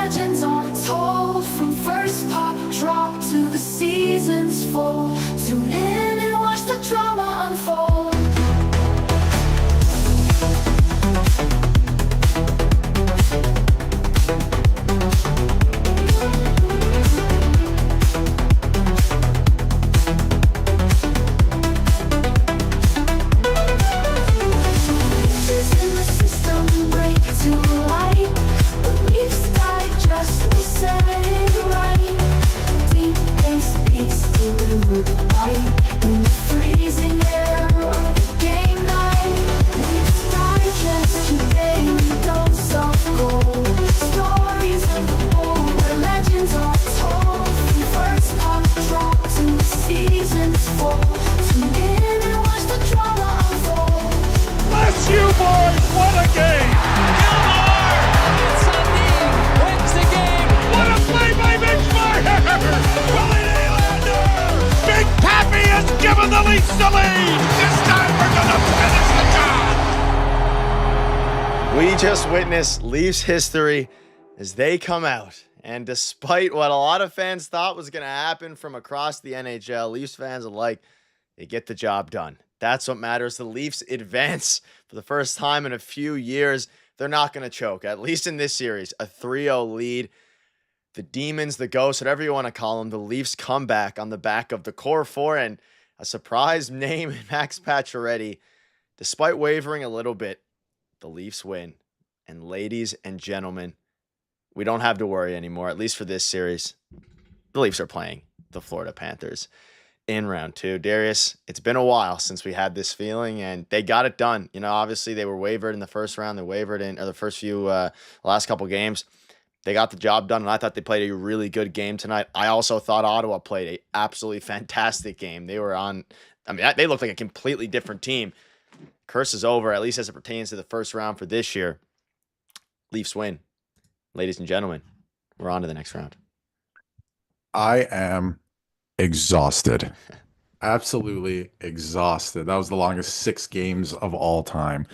legends untold, from first puck drop to the season's full. Tune in and watch the drama unfold. Given the Leafs the lead. This time we're gonna finish the job. We just witnessed Leafs history as they come out. And despite what a lot of fans thought was going to happen from across the NHL, Leafs fans alike, they get the job done. That's what matters. The Leafs advance for the first time in a few years. They're not going to choke, at least in this series. A 3-0 lead. The Demons, the Ghosts, whatever you want to call them, the Leafs come back on the back of the core four and a surprise name in Max Pacioretty. Despite wavering a little bit, the Leafs win. And ladies and gentlemen, we don't have to worry anymore, at least for this series. The Leafs are playing the Florida Panthers in round 2. Darius, it's been a while since we had this feeling, and they got it done. You know, obviously they were wavered in the first round. They wavered in the first few last couple games. They got the job done, and I thought they played a really good game tonight. I also thought Ottawa played an absolutely fantastic game. They were on, I mean, they looked like a completely different team. Curse is over, at least as it pertains to the first round for this year. Leafs win. Ladies and gentlemen, we're on to the next round. I am exhausted. Absolutely exhausted. That was the longest 6 games of all time.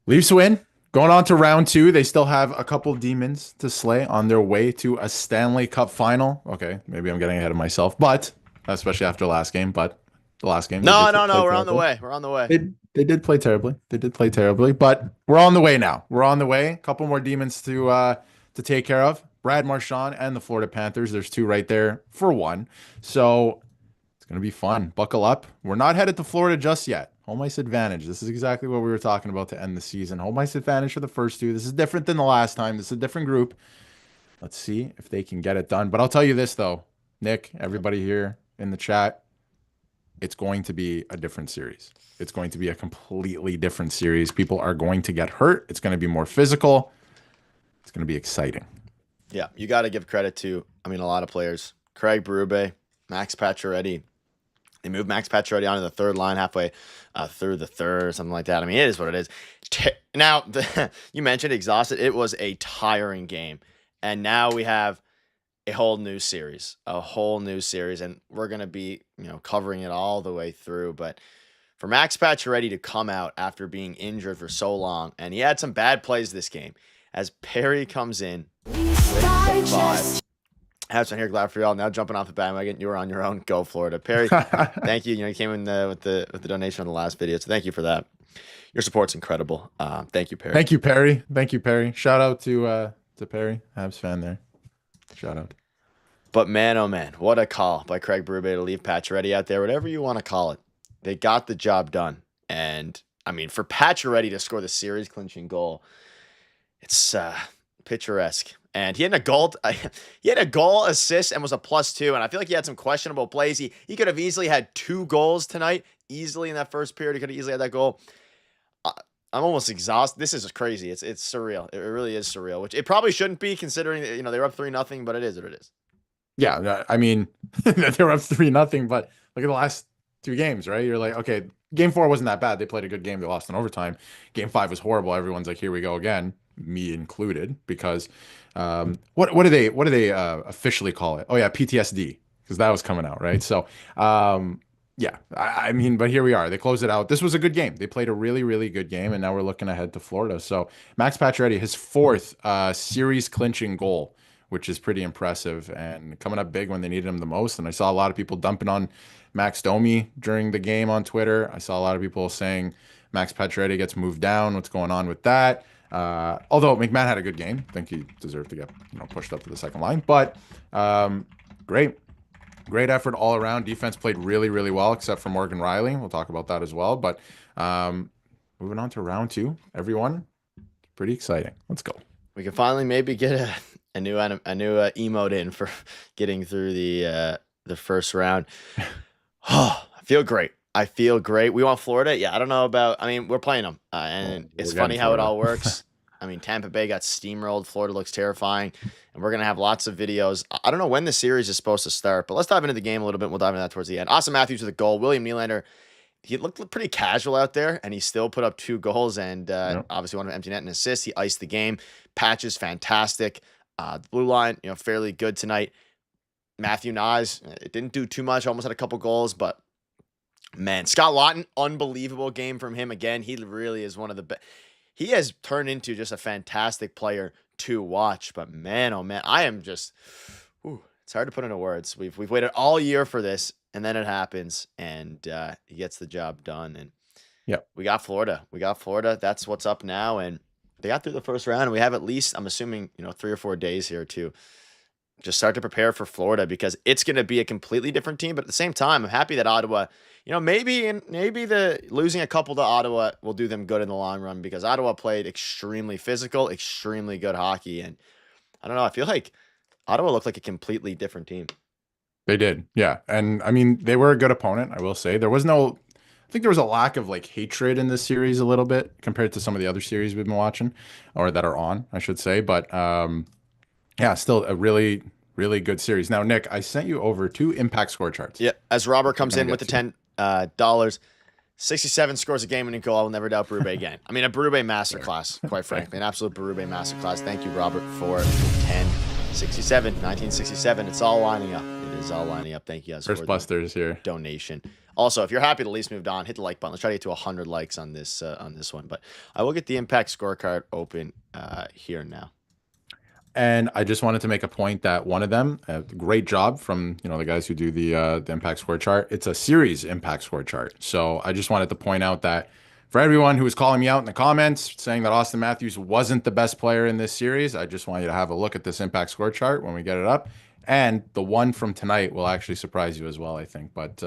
Leafs win. Going on to round 2, they still have a couple demons to slay on their way to a Stanley Cup final. Okay, maybe I'm getting ahead of myself, but especially after last game. But the last game, no, we're on the way. We're on the way. They did play terribly. They did play terribly, but we're on the way now. We're on the way. A couple more demons to take care of. Brad Marchand and the Florida Panthers. There's 2 right there for 1. So it's gonna be fun. Buckle up. We're not headed to Florida just yet. Home ice advantage. This is exactly what we were talking about to end the season. Home ice advantage for the first 2. This is different than the last time. This is a different group. Let's see if they can get it done. But I'll tell you this, though. Nick, everybody here in the chat, it's going to be a different series. It's going to be a completely different series. People are going to get hurt. It's going to be more physical. It's going to be exciting. Yeah, you got to give credit to, I mean, a lot of players. Craig Berube, Max Pacioretty. They moved Max Pacioretty onto the third line halfway through the third or something like that. I mean, it is what it is. Now, you mentioned exhausted. It was a tiring game. And now we have a whole new series. And we're going to be, covering it all the way through. But for Max Pacioretty to come out after being injured for so long, and he had some bad plays this game, as Perry comes in with the 5. Habs on here, glad for y'all. Now jumping off the bandwagon, you were on your own. Go Florida, Perry. Thank you. You came in with the donation on the last video, so thank you for that. Your support's incredible. Thank you, Perry. Thank you, Perry. Thank you, Perry. Shout out to Perry, Habs fan there. Shout out. But man, oh man, what a call by Craig Berube to leave Pacioretty out there, whatever you want to call it. They got the job done, and I mean, for Pacioretty to score the series clinching goal, it's picturesque. And he had a goal, assist, and was a +2. And I feel like he had some questionable plays. He could have easily had 2 goals tonight, easily in that first period. He could have easily had that goal. I'm almost exhausted. This is crazy. It's surreal. It really is surreal, which it probably shouldn't be considering that, they were up 3-0, but it is what it is. Yeah, I mean, they were up 3-0, but look at the last 2 games, right? You're like, okay, game 4 wasn't that bad. They played a good game. They lost in overtime. Game 5 was horrible. Everyone's like, here we go again, me included, because what do they officially call it? Oh yeah, PTSD, because that was coming out, right? So Yeah, I mean, but here we are. They closed it out. This was a good game. They played a really, really good game, and now we're looking ahead to Florida. So Max Pacioretty, his fourth series clinching goal, which is pretty impressive, and coming up big when they needed him the most. And I saw a lot of people dumping on Max Domi during the game on Twitter. I saw a lot of people saying Max Pacioretty gets moved down. What's going on with that? Although McMahon had a good game, I think he deserved to get pushed up to the second line. But great. Great effort all around. Defense played really, really well, except for Morgan Riley. We'll talk about that as well. But moving on to round two, everyone, pretty exciting. Let's go. We can finally maybe get a new emote in for getting through the first round. Oh, I feel great. I feel great. We want Florida. Yeah, I don't know about. I mean, we're playing them, and it's funny how it all works. I mean, Tampa Bay got steamrolled. Florida looks terrifying. And we're going to have lots of videos. I don't know when the series is supposed to start, but let's dive into the game a little bit. We'll dive into that towards the end. Austin Matthews with a goal. William Nylander, he looked pretty casual out there, and he still put up 2 goals and obviously one of empty net and assist. He iced the game. Patch is fantastic. The blue line, fairly good tonight. Matthew Nyes, it didn't do too much. Almost had a couple goals, but man, Scott Laughton, unbelievable game from him again. He really is one of the best. He has turned into just a fantastic player to watch, but man, oh man, I am just, it's hard to put into words. We've waited all year for this, and then it happens, and he gets the job done. And we got Florida. That's what's up now, and they got through the first round, and we have at least, I'm assuming, 3 or 4 days here to just start to prepare for Florida, because it's going to be a completely different team. But at the same time, I'm happy that Ottawa, maybe the losing a couple to Ottawa will do them good in the long run, because Ottawa played extremely physical, extremely good hockey. And I don't know, I feel like Ottawa looked like a completely different team. They did. Yeah. And I mean, they were a good opponent, I will say. I think there was a lack of hatred in this series a little bit compared to some of the other series we've been watching, or that are on, I should say. But yeah, still a really, really good series. Now, Nick, I sent you over 2 impact score charts. Yeah, as Robert comes in with the $10, 67 scores a game-winning goal. I will never doubt Berube again. I mean, a Berube masterclass, quite frankly. An absolute Berube masterclass. Thank you, Robert, for 1967. It's all lining up. It is all lining up. Thank you guys First Busters here. Donation. Also, if you're happy the Leafs moved on, hit the like button. Let's try to get to 100 likes on this one. But I will get the impact scorecard open here now. And I just wanted to make a point that one of them, great job from the guys who do the impact score chart. It's a series impact score chart. So I just wanted to point out that for everyone who was calling me out in the comments saying that Austin Matthews wasn't the best player in this series, I just want you to have a look at this impact score chart when we get it up. And the one from tonight will actually surprise you as well, I think. But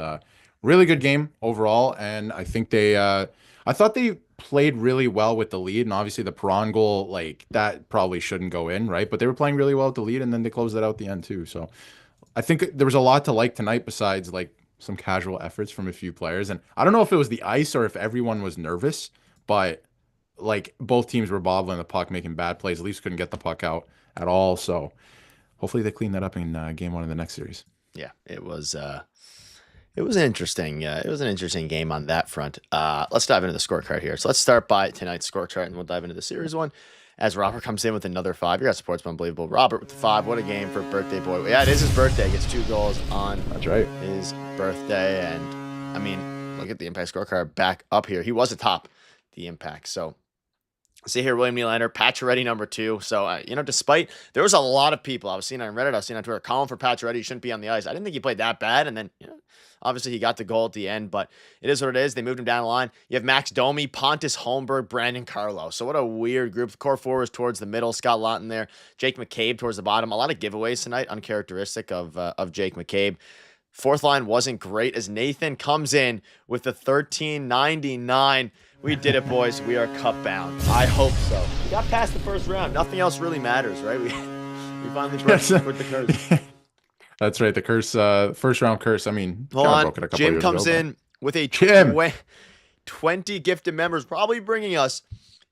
really good game overall, and I think I thought they played really well with the lead, and obviously the Perron goal, that probably shouldn't go in, right? But they were playing really well with the lead, and then they closed it out at the end too. So I think there was a lot to like tonight besides some casual efforts from a few players. And I don't know if it was the ice or if everyone was nervous, but both teams were bobbling the puck, making bad plays. Leafs couldn't get the puck out at all. So hopefully they clean that up in game 1 of the next series. Yeah, it was an interesting game on that front. Let's dive into the scorecard here. So let's start by tonight's score chart, and we'll dive into the series one as Robert comes in with another 5. You got support's been unbelievable. Robert with the 5. What a game for birthday boy. Yeah, it is his birthday. He gets 2 goals on That's right. his birthday. And I mean, look at the impact scorecard back up here. He was atop the impact. So see here, William Nylander, Pacioretty number 2. So, despite there was a lot of people I was seeing on Reddit, I was seeing on Twitter, calling for Pacioretty, he shouldn't be on the ice. I didn't think he played that bad. And then, obviously he got the goal at the end, but it is what it is. They moved him down the line. You have Max Domi, Pontus Holmberg, Brandon Carlo. So what a weird group. The core forwards towards the middle, Scott Laughton there, Jake McCabe towards the bottom. A lot of giveaways tonight, uncharacteristic of Jake McCabe. Fourth line wasn't great as Nathan comes in with the 13.99. We did it, boys. We are cup bound. I hope so. We got past the first round. Nothing else really matters, right? We finally broke with the curse. That's right. The curse, first round curse. I mean, hold on. Jim comes in with a 20 gifted members, probably bringing us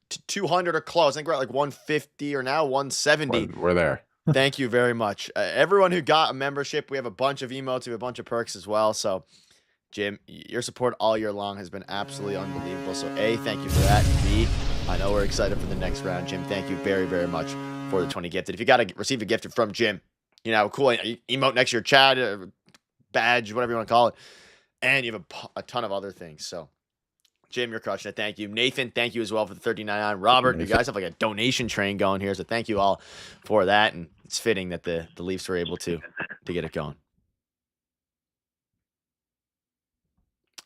to 200 or close. I think we're at 150 or now 170. We're there. Thank you very much. Everyone who got a membership, we have a bunch of emotes, we have a bunch of perks as well. So, Jim, your support all year long has been absolutely unbelievable. So, A, thank you for that. B, I know we're excited for the next round. Jim, thank you very, very much for the 20 gifted. If you got to receive a gift from Jim, cool emote next to your chat, badge, whatever you want to call it. and you have a ton of other things. So, Jim, you're crushing it. Thank you. Nathan, thank you as well for the $13.99. Robert, you guys have like a donation train going here, so thank you all for that. And it's fitting that the Leafs were able to get it going.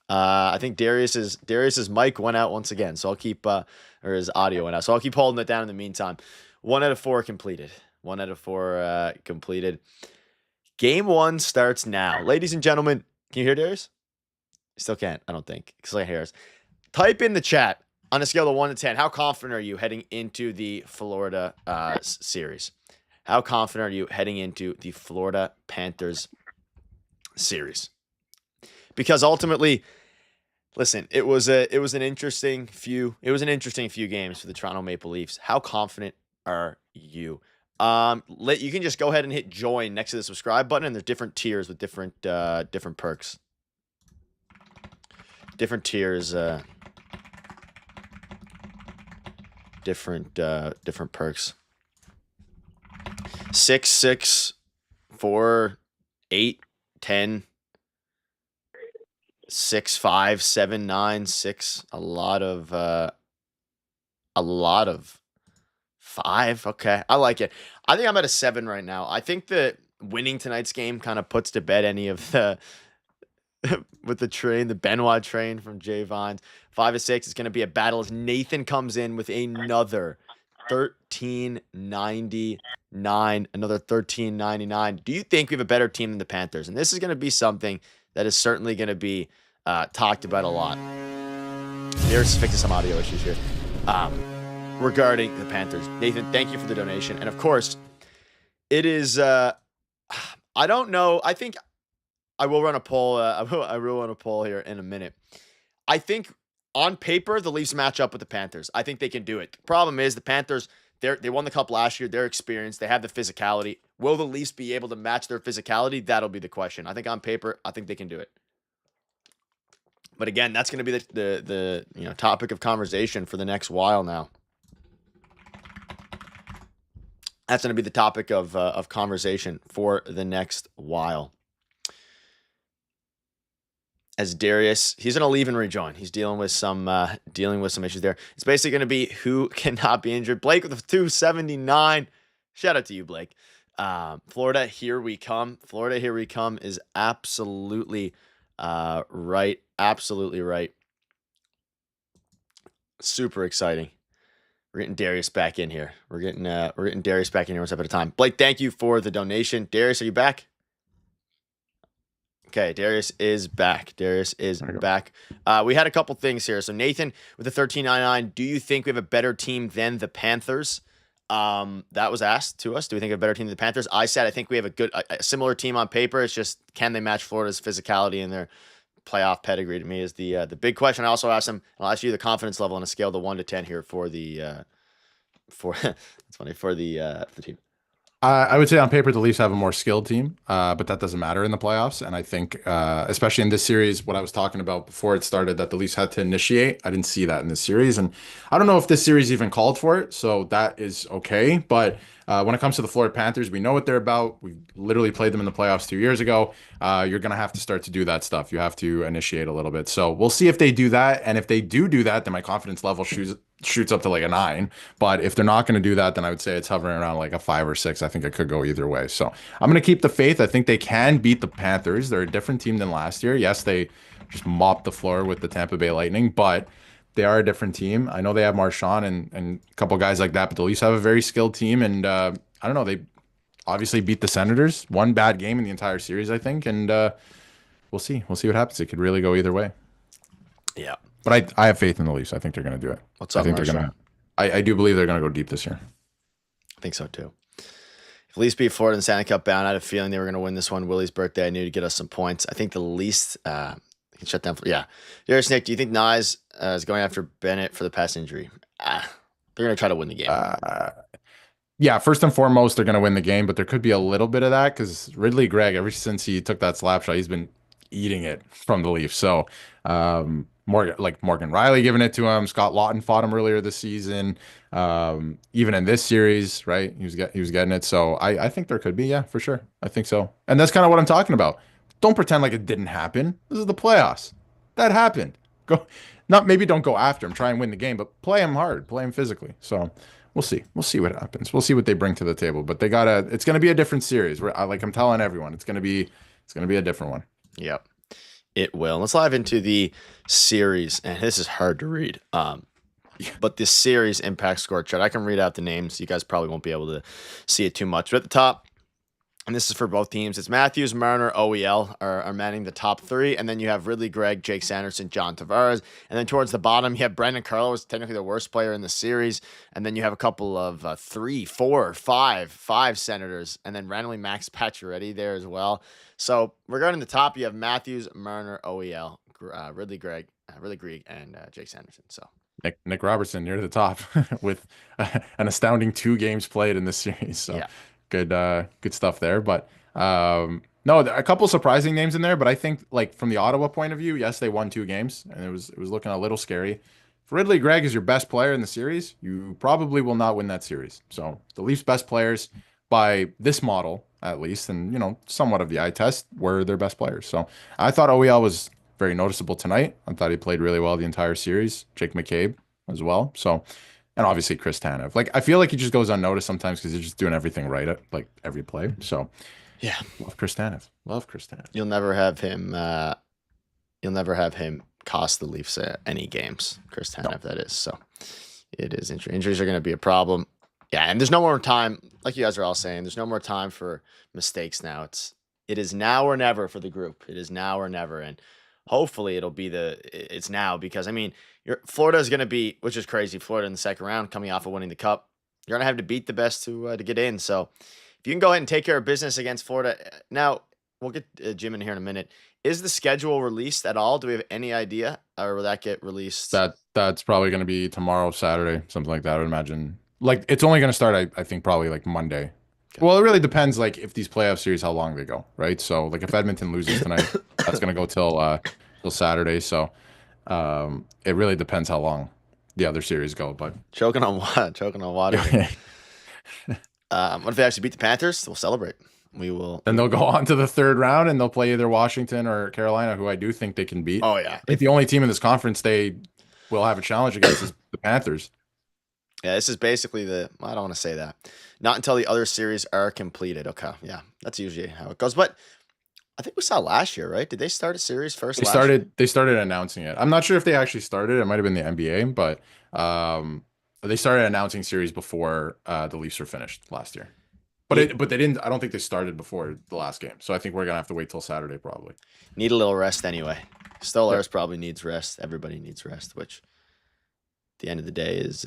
I think Darius's mic went out once again, so I'll keep or his audio went out, so I'll keep holding it down in the meantime. 1 out of 4 completed. 1 out of 4 completed. Game 1 starts now, ladies and gentlemen. Can you hear Darius? Still can't. I don't think because I hear us. Type in the chat on a scale of 1 to 10. How confident are you heading into the Florida series? How confident are you heading into the Florida Panthers series? Because ultimately, listen, it was an interesting few games for the Toronto Maple Leafs. How confident are you? You can just go ahead and hit join next to the subscribe button, and there's different tiers with different perks. Different tiers, different perks. 6, 6, 4, 8, 10, 6, 5, 7, 9, 6. A lot of 5. Okay, I like it. I think I'm at a 7 right now. I think that winning tonight's game kind of puts to bed any of the with the Benoit train from Jay Vines. 5 to 6 is going to be a battle as Nathan comes in with another 13.99. Another 13.99. Do you think we have a better team than the Panthers? And this is going to be something that is certainly going to be talked about a lot. There's fixing some audio issues here regarding the Panthers. Nathan, thank you for the donation. And of course, it is, I don't know. I think I will run a poll. I will run a poll here in a minute. I think on paper, the Leafs match up with the Panthers. I think they can do it. The problem is the Panthers, they won the Cup last year. They're experienced. They have the physicality. Will the Leafs be able to match their physicality? That'll be the question. I think on paper, I think they can do it. But again, that's going to be the topic of conversation for the next while now. That's going to be the topic of conversation for the next while. As Darius, he's going to leave and rejoin. He's dealing with some issues there. It's basically going to be who cannot be injured. Blake with a 279. Shout out to you, Blake. Florida, here we come. Florida, here we come is absolutely right. Absolutely right. Super exciting. We're getting Darius back in here. We're getting Darius back in here one step at a time. Blake, thank you for the donation. Darius, are you back? Okay, Darius is back. Darius is back. We had a couple things here. So Nathan with the 13.99. Do you think we have a better team than the Panthers? That was asked to us. Do we think we have a better team than the Panthers? I said I think we have a similar team on paper. It's just can they match Florida's physicality and their playoff pedigree? To me is the big question. I also asked him. I'll ask you the confidence level on a scale of 1 to 10 here for the it's funny for the team. I would say on paper the Leafs have a more skilled team, but that doesn't matter in the playoffs. And I think, especially in this series, what I was talking about before it started, that the Leafs had to initiate. I didn't see that in this series, and I don't know if this series even called for it, so that is okay. But when it comes to the Florida Panthers, we know what they're about. We literally played them in the playoffs 2 years ago. You're going to have to start to do that stuff. You have to initiate a little bit. So we'll see if they do that. And if they do that, then my confidence level shoots up to like a 9. But if they're not going to do that, then I would say it's hovering around like a 5 or 6. I think it could go either way. So I'm going to keep the faith. I think they can beat the Panthers. They're a different team than last year. Yes, they just mopped the floor with the Tampa Bay Lightning, but they are a different team. I know they have Marchand and a couple guys like that, but the Leafs have a very skilled team. And I don't know, they obviously beat the Senators. One bad game in the entire series, I think. And we'll see. We'll see what happens. It could really go either way. Yeah. But I have faith in the Leafs. I think they're going to do it. What's up, I think they're going to. I do believe they're going to go deep this year. I think so too. If Leafs beat Florida in the Stanley Cup bound, I had a feeling they were going to win this one. Willie's birthday, I knew to get us some points. I think the least can shut down. Yeah. Darius, Nick, do you think Nyes is going after Bennett for the past injury? They're going to try to win the game. Yeah, first and foremost, they're going to win the game, but there could be a little bit of that because Ridley Gregg, ever since he took that slap shot, he's been eating it from the Leafs. So Morgan Riley giving it to him. Scott Lawton fought him earlier this season. Even in this series, right? He was getting it. So I think there could be, yeah, for sure. I think so. And that's kind of what I'm talking about. don't pretend like it didn't happen. This is the playoffs. That happened. Go, not maybe don't go after him, try and win the game, but play him hard, play him physically. So we'll see. We'll see what happens. We'll see what they bring to the table. But they gotta. It's gonna be a different series. Like I'm telling everyone, it's gonna be a different one. Yep, it will. Let's dive into the series, and this is hard to read. But this series impact score chart, I can read out the names. You guys probably won't be able to see it too much. But at the top, and this is for both teams, it's Matthews, Marner, OEL are manning the top three. And then you have Ridley, Gregg, Jake Sanderson, John Tavares. And then towards the bottom, you have Brendan Carlos, technically the worst player in the series. And then you have a couple of 3, 4, 5 Senators. And then randomly Max Pacioretty there as well. So regarding the top, you have Matthews, Marner, OEL, Ridley, Gregg, and Jake Sanderson. So Nick Robertson near the top with an astounding 2 games played in this series. So yeah. Good stuff there. But no, a couple surprising names in there. But I think like from the Ottawa point of view, yes, they won 2 games, and it was looking a little scary. If Ridley Gregg is your best player in the series, you probably will not win that series. So the Leafs' best players by this model, at least, and somewhat of the eye test, were their best players. So I thought OEL was very noticeable tonight. I thought he played really well the entire series. Jake McCabe as well. So, and obviously Chris Tanev. Like, I feel like he just goes unnoticed sometimes because he's just doing everything right at like every play. So, yeah, love Chris Tanev. Love Chris Tanev. You'll never have him. You'll never have him cost the Leafs any games. Chris Tanev, that is. So, it is injuries are going to be a problem. Yeah, and there's no more time. Like you guys are all saying, there's no more time for mistakes now. It is now or never for the group. It is now or never, and hopefully it's now, because I mean, Florida is going to beat, which is crazy. Florida in the second round, coming off of winning the Cup, you're going to have to beat the best to get in. So if you can go ahead and take care of business against Florida. Now we'll get Jim in here in a minute. Is the schedule released at all? Do we have any idea, or will that get released? That's probably going to be tomorrow, Saturday, something like that. I would imagine. Like it's only going to start, I think, probably like Monday. Okay. Well, it really depends, like if these playoff series, how long they go, right? So, like if Edmonton loses tonight, that's going to go till Saturday. So, it really depends how long the other series go. But choking on what? Choking on water. What if they actually beat the Panthers? We'll celebrate. We will. Then they'll go on to the third round, and they'll play either Washington or Carolina, who I do think they can beat. Oh yeah. I think the only team in this conference they will have a challenge against is the Panthers. Yeah, this is basically I don't want to say that. Not until the other series are completed. Okay, yeah, that's usually how it goes. But I think we saw last year, right? Did they start a series first? They started announcing it. I'm not sure if they actually started. It might have been the NBA, but they started announcing series before the Leafs were finished last year. But they didn't. I don't think they started before the last game. So I think we're gonna have to wait till Saturday probably. Need a little rest anyway. Stolarz probably needs rest. Everybody needs rest, which at the end of the day is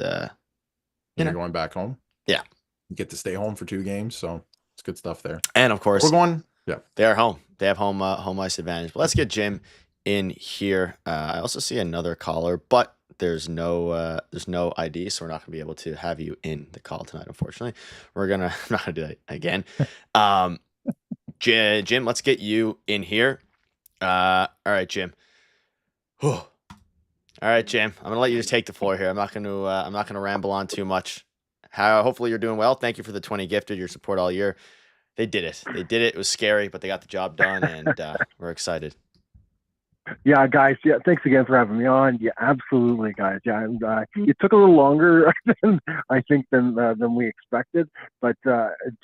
you're going back home. Yeah. You get to stay home for 2 games, so it's good stuff there. And of course, we're going. Yeah, they are home. They have home ice advantage. But let's get Jim in here. I also see another caller, but there's no ID, so we're not gonna be able to have you in the call tonight. Unfortunately, I'm not gonna do that again. Jim, let's get you in here. All right, Jim. Whew. All right, Jim. I'm gonna let you just take the floor here. I'm not gonna ramble on too much. Hopefully you're doing well. Thank you for the 20 gifted, your support all year. They did it. It was scary, but they got the job done, and we're excited. Yeah, guys. Yeah, thanks again for having me on. Yeah, absolutely, guys. Yeah, it took a little longer than than we expected. But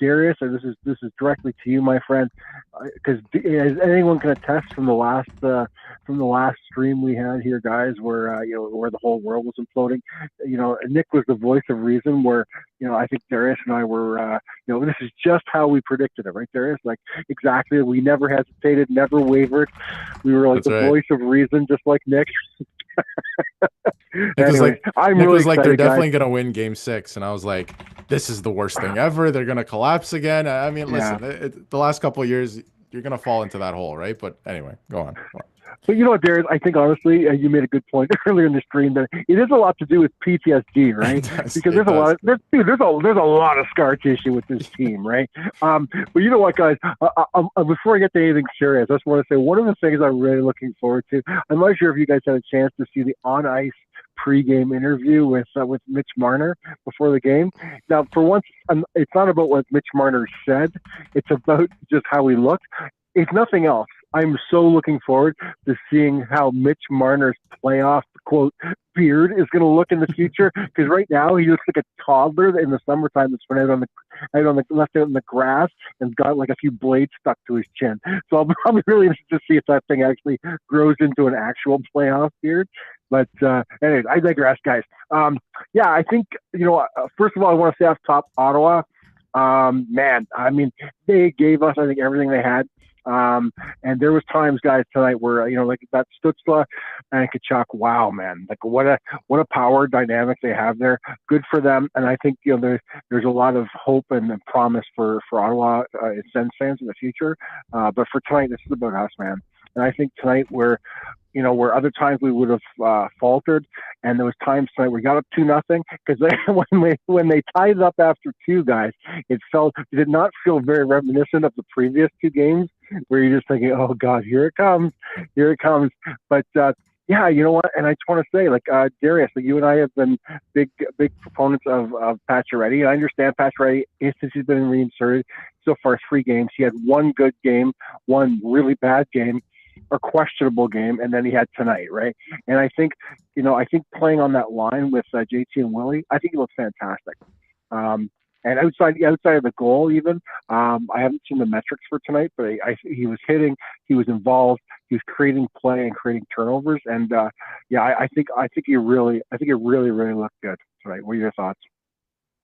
Darius, this is directly to you, my friend, because as anyone can attest from the last stream we had here, guys, where where the whole world was imploding. Nick was the voice of reason. Where I think Darius and I were, this is just how we predicted it, right, Darius? Like exactly. We never hesitated, never wavered. We were like the voice of reason, just like Nick. Anyway, Nick was like, they're definitely going to win Game 6. And I was like, this is the worst thing ever. They're going to collapse again. I mean, listen, the last couple of years, you're going to fall into that hole, right? But anyway, go on. But you know what, Darius? I think honestly, you made a good point earlier in the stream that it is a lot to do with PTSD, right? Because there's a lot of scar tissue with this team, right? But you know what, guys? Before I get to anything serious, I just want to say one of the things I'm really looking forward to. I'm not sure if you guys had a chance to see the on ice pre-game interview with Mitch Marner before the game. Now, for once, it's not about what Mitch Marner said; it's about just how he looked. If nothing else, I'm so looking forward to seeing how Mitch Marner's playoff quote beard is going to look in the future. Because right now he looks like a toddler in the summertime that's been left out in the grass and got like a few blades stuck to his chin. So I'll be really interested to see if that thing actually grows into an actual playoff beard. But anyways, I digress, guys. Yeah, I think first of all, I want to say off top, Ottawa. Man, I mean, they gave us, I think, everything they had. And there was times, guys, tonight where, like that Stutzla and Kachuk, wow, man, like what a power dynamic they have there. Good for them. And I think, there's a lot of hope and promise for Ottawa Sens fans in the future. But for tonight, this is about us, man. And I think tonight where other times we would have faltered, and there was times tonight we got up 2-0 because when they tied up after 2, guys, it did not feel very reminiscent of the previous 2 games where you're just thinking, oh God, here it comes. But yeah, you know what? And I just want to say, like Darius, like you and I have been big proponents of Pacioretty. I understand Pacioretty, since he's been reinserted so far, 3 games. He had 1 good game, 1 really bad game, or questionable game, and then he had tonight, right? And I think playing on that line with JT and Willie, I think he looks fantastic. And outside of the goal, even I haven't seen the metrics for tonight, but he was hitting, he was involved, he was creating play and creating turnovers, and I think he really looked good tonight. What are your thoughts?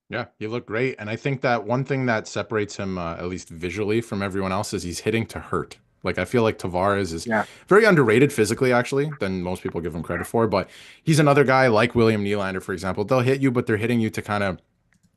Yeah, he looked great, and I think that one thing that separates him, at least visually, from everyone else is he's hitting to hurt. Like, I feel like Tavares is very underrated physically, actually, than most people give him credit for. But he's another guy like William Nylander, for example. They'll hit you, but they're hitting you to kind of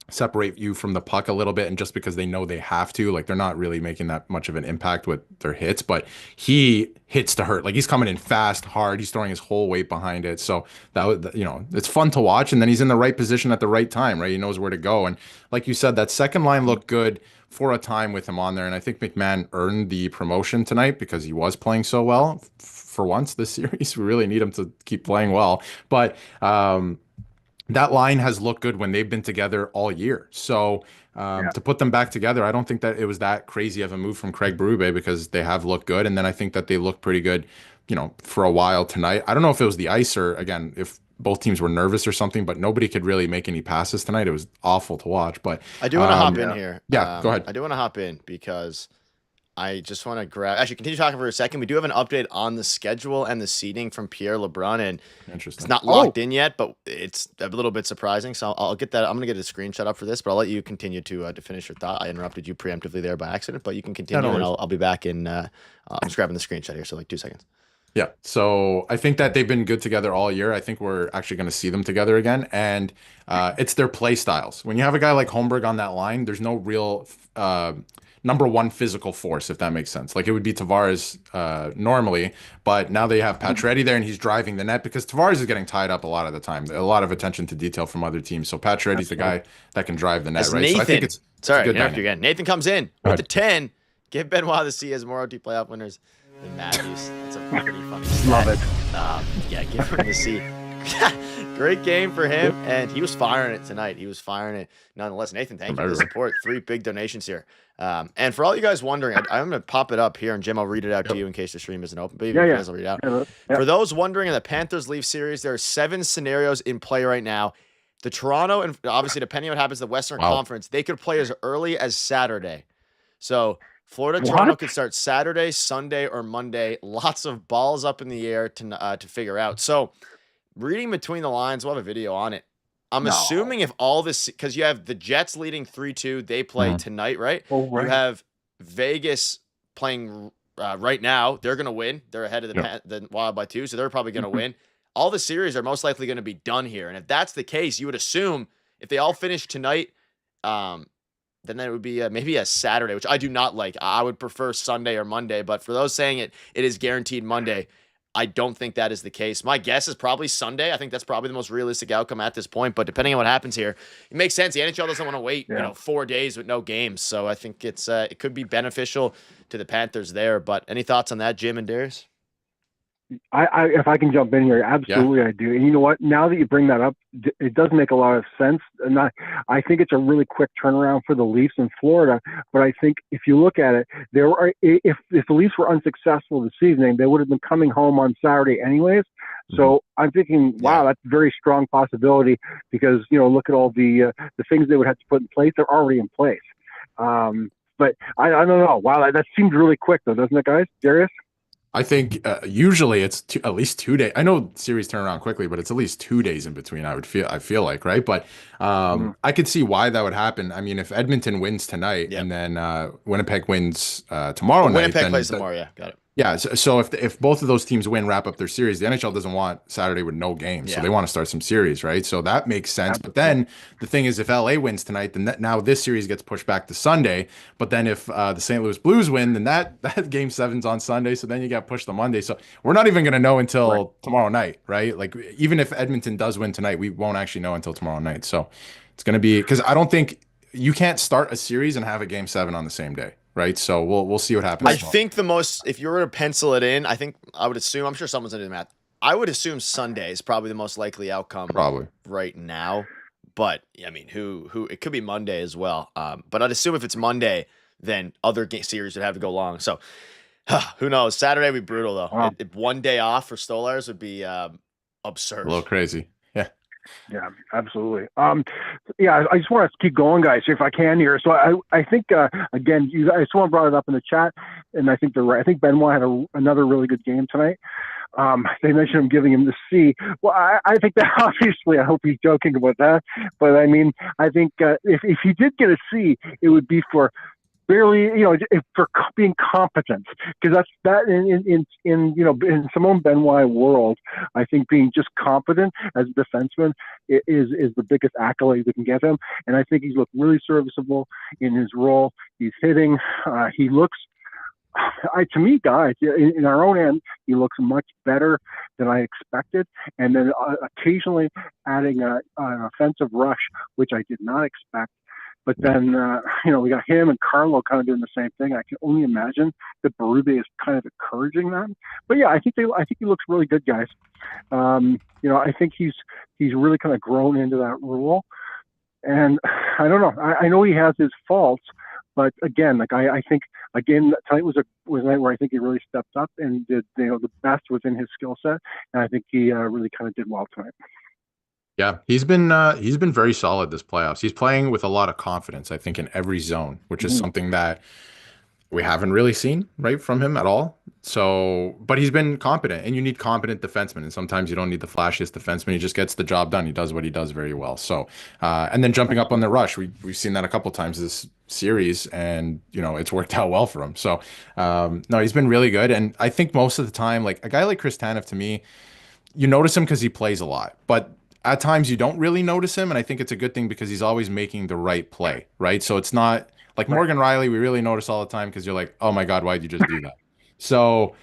separate you from the puck a little bit, and just because they know they have to, like, they're not really making that much of an impact with their hits. But he hits to hurt. Like, he's coming in fast, hard. He's throwing his whole weight behind it. So it's fun to watch. And then he's in the right position at the right time, right? He knows where to go. And like you said, that second line looked good for a time with him on there. And I think McMahon earned the promotion tonight because he was playing so well for once this series. We really need him to keep playing well. But that line has looked good when they've been together all year. So to put them back together, I don't think that it was that crazy of a move from Craig Berube, because they have looked good. And then I think that they looked pretty good, for a while tonight. I don't know if it was the ice or, again, if both teams were nervous or something, but nobody could really make any passes tonight. It was awful to watch. But I do want to hop in here. Yeah, go ahead. I do want to hop in because I just want to actually continue talking for a second. We do have an update on the schedule and the seating from Pierre LeBrun, and it's not locked in yet, but it's a little bit surprising. So I'll get that. I'm going to get a screenshot up for this, but I'll let you continue to finish your thought. I interrupted you preemptively there by accident, but you can continue, and I'll be back in. I'm just grabbing the screenshot here, so like 2 seconds. Yeah, so I think that they've been good together all year. I think we're actually going to see them together again, and it's their play styles. When you have a guy like Holmberg on that line, there's no real number one physical force, if that makes sense. Like, it would be Tavares normally, but now they have Pacioretty there, and he's driving the net because Tavares is getting tied up a lot of the time. A lot of attention to detail from other teams. So Pacioretty's the guy that can drive the net, right? Nathan, so I think it's sorry, good interrupt you again. Nathan comes in with the 10. Give Benoit the C as more OT playoff winners than Matthews. That's a pretty funny stat. Love it. Yeah, give him the C. Great game for him, and he was firing it tonight. He was firing it nonetheless. Nathan, thank you for the support. 3 big donations here. And for all you guys wondering, I'm going to pop it up here, and Jim, I'll read it out to you in case the stream isn't open. But you guys will read it out. For those wondering, in the Panthers-Leafs series, there are 7 scenarios in play right now. The Toronto, and obviously, depending on what happens in the Western Conference, they could play as early as Saturday. So Florida-Toronto could start Saturday, Sunday, or Monday. Lots of balls up in the air to figure out. So reading between the lines, we'll have a video on it. I'm assuming if all this, because you have the Jets leading 3-2, they play tonight, right? Oh, right? You have Vegas playing right now. They're going to win. They're ahead of the Wild by 2, so they're probably going to win. All the series are most likely going to be done here. And if that's the case, you would assume if they all finish tonight, then that would be maybe a Saturday, which I do not like. I would prefer Sunday or Monday, but for those saying it is guaranteed Monday. I don't think that is the case. My guess is probably Sunday. I think that's probably the most realistic outcome at this point, but depending on what happens here, it makes sense. The NHL doesn't want to wait, 4 days with no games, so I think it could be beneficial to the Panthers there. But any thoughts on that, Jim and Darius? If I can jump in here, absolutely I do. And you know what? Now that you bring that up, it does make a lot of sense. And I think it's a really quick turnaround for the Leafs in Florida. But I think if you look at it, if the Leafs were unsuccessful this evening, they would have been coming home on Saturday anyways. So I'm thinking, wow, that's a very strong possibility because, look at all the things they would have to put in place. They're already in place. But I don't know. Wow, that seemed really quick though, doesn't it, guys? Darius? I think usually it's at least 2 days. I know series turn around quickly, but it's at least 2 days in between. I feel like, right? But I could see why that would happen. I mean, if Edmonton wins tonight and then Winnipeg wins tomorrow night, Winnipeg then plays tomorrow. Yeah, got it. yeah. So if both of those teams win, wrap up their series, the NHL doesn't want Saturday with no games, so they want to start some series, right? So that makes sense. But then the thing is, if LA wins tonight, then now this series gets pushed back to Sunday. But then if the St. Louis Blues win, then that game 7's on Sunday, so then you get pushed to Monday. So we're not even going to know until tomorrow night, right? Like even if Edmonton does win tonight, we won't actually know until tomorrow night. So it's going to be because I don't think you can't start a series and have a game 7 on the same day. Right. So we'll see what happens. I think if you were to pencil it in, I would assume, I'm sure someone's going to do the math. I would assume Sunday is probably the most likely outcome right now. But I mean, it could be Monday as well. But I'd assume if it's Monday, then other series would have to go long. So who knows? Saturday would be brutal though. Wow. One day off for Stolarz would be absurd. A little crazy. Yeah. Yeah, absolutely. I just want to keep going, guys, if I can here. So I think again, someone brought it up in the chat, and I think they're right. I think Benoit had another really good game tonight. They mentioned him giving him the C. Well, I think that obviously, I hope he's joking about that, but I mean, I think if he did get a C, it would be for barely, for being competent, because that in Simone Benoit world, I think being just competent as a defenseman is the biggest accolade we can get him, and I think he's looked really serviceable in his role. He's hitting. He looks. To me, guys, in our own end, he looks much better than I expected. And then occasionally adding an offensive rush, which I did not expect. But then, we got him and Carlo kind of doing the same thing. I can only imagine that Berube is kind of encouraging that. But yeah, I think he looks really good, guys. I think he's really kind of grown into that role. And I don't know. I know he has his faults, but again, I think tonight was a night where I think he really stepped up and did the best within his skill set, and I think he really kind of did well tonight. Yeah, he's been very solid this playoffs. He's playing with a lot of confidence, I think, in every zone, which is something that we haven't really seen from him at all. So, but he's been competent, and you need competent defensemen, and sometimes you don't need the flashiest defenseman. He just gets the job done. He does what he does very well. So, and then jumping up on the rush, we've seen that a couple times this series, and it's worked out well for him. So, no, he's been really good, and I think most of the time, like a guy like Chris Tanev, to me, you notice him because he plays a lot, but at times you don't really notice him, and I think it's a good thing because he's always making the right play, right? So it's not like Morgan Riley, we really notice all the time because you're like, oh my God, why'd you just do that? So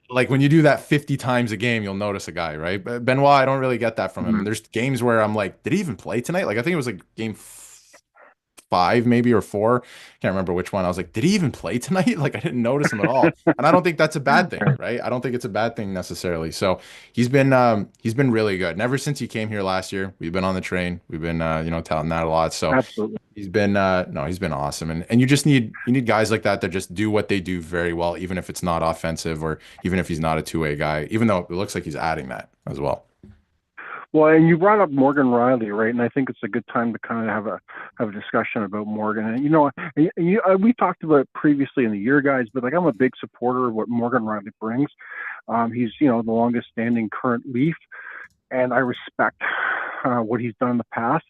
like when you do that 50 times a game, you'll notice a guy, right? But Benoit, I don't really get that from him. There's games where I'm like, did he even play tonight? Like I think it was like game 5 maybe or 4. Can't remember which one. I was like, did he even play tonight? Like I didn't notice him at all. And I don't think that's a bad thing, right? I don't think it's a bad thing necessarily. So he's been really good. And ever since he came here last year, we've been on the train. We've been telling that a lot. So absolutely. He's been awesome. And you just need guys like that just do what they do very well, even if it's not offensive or even if he's not a two-way guy, even though it looks like he's adding that as well. Well, and you brought up Morgan Riley, right? And I think it's a good time to kind of have a discussion about Morgan. And we talked about it previously in the year, guys, but like I'm a big supporter of what Morgan Riley brings. He's the longest standing current Leaf, and I respect what he's done in the past.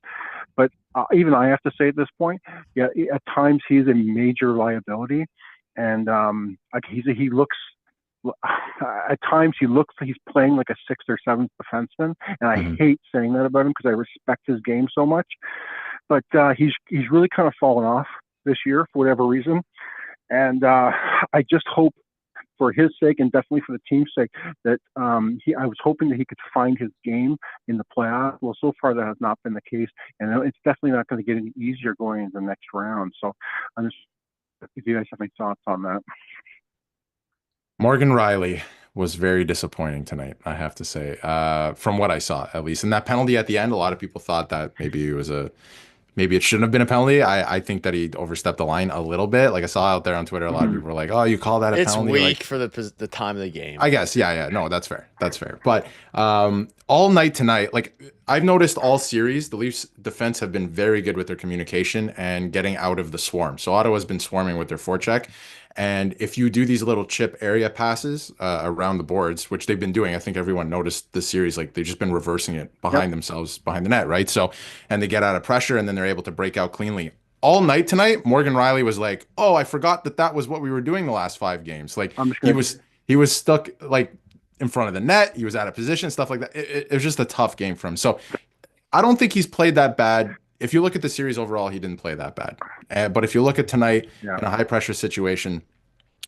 But even I have to say at this point, yeah, at times he's a major liability, and he looks. At times he looks like he's playing like a 6th or 7th defenseman, and I hate saying that about him because I respect his game so much. But he's really kind of fallen off this year for whatever reason, and I just hope for his sake and definitely for the team's sake that I was hoping that he could find his game in the playoffs. Well, so far that has not been the case, and it's definitely not going to get any easier going into the next round. So I'm just if you guys have any thoughts on that. Morgan Riley, was very disappointing tonight, I have to say, from what I saw, at least. And that penalty at the end, a lot of people thought that maybe it shouldn't have been a penalty. I think that he overstepped the line a little bit. Like I saw out there on Twitter, a lot of people were like, "Oh, you call that a It's penalty?" weak Like, for the time of the game. I guess, yeah. No, that's fair. That's fair. But all night tonight, like I've noticed all series, the Leafs defense have been very good with their communication and getting out of the swarm. So Ottawa's been swarming with their forecheck. And if you do these little chip area passes around the boards, which they've been doing, I think everyone noticed this series, like they've just been reversing it behind themselves, behind the net, right? So, and they get out of pressure and then they're able to break out cleanly. All night tonight, Morgan Riley was like, "Oh, I forgot that was what we were doing the last 5 games." Like he was stuck like in front of the net. He was out of position, stuff like that. It was just a tough game for him. So I don't think he's played that bad. If you look at the series overall, he didn't play that bad. But if you look at tonight in a high pressure situation,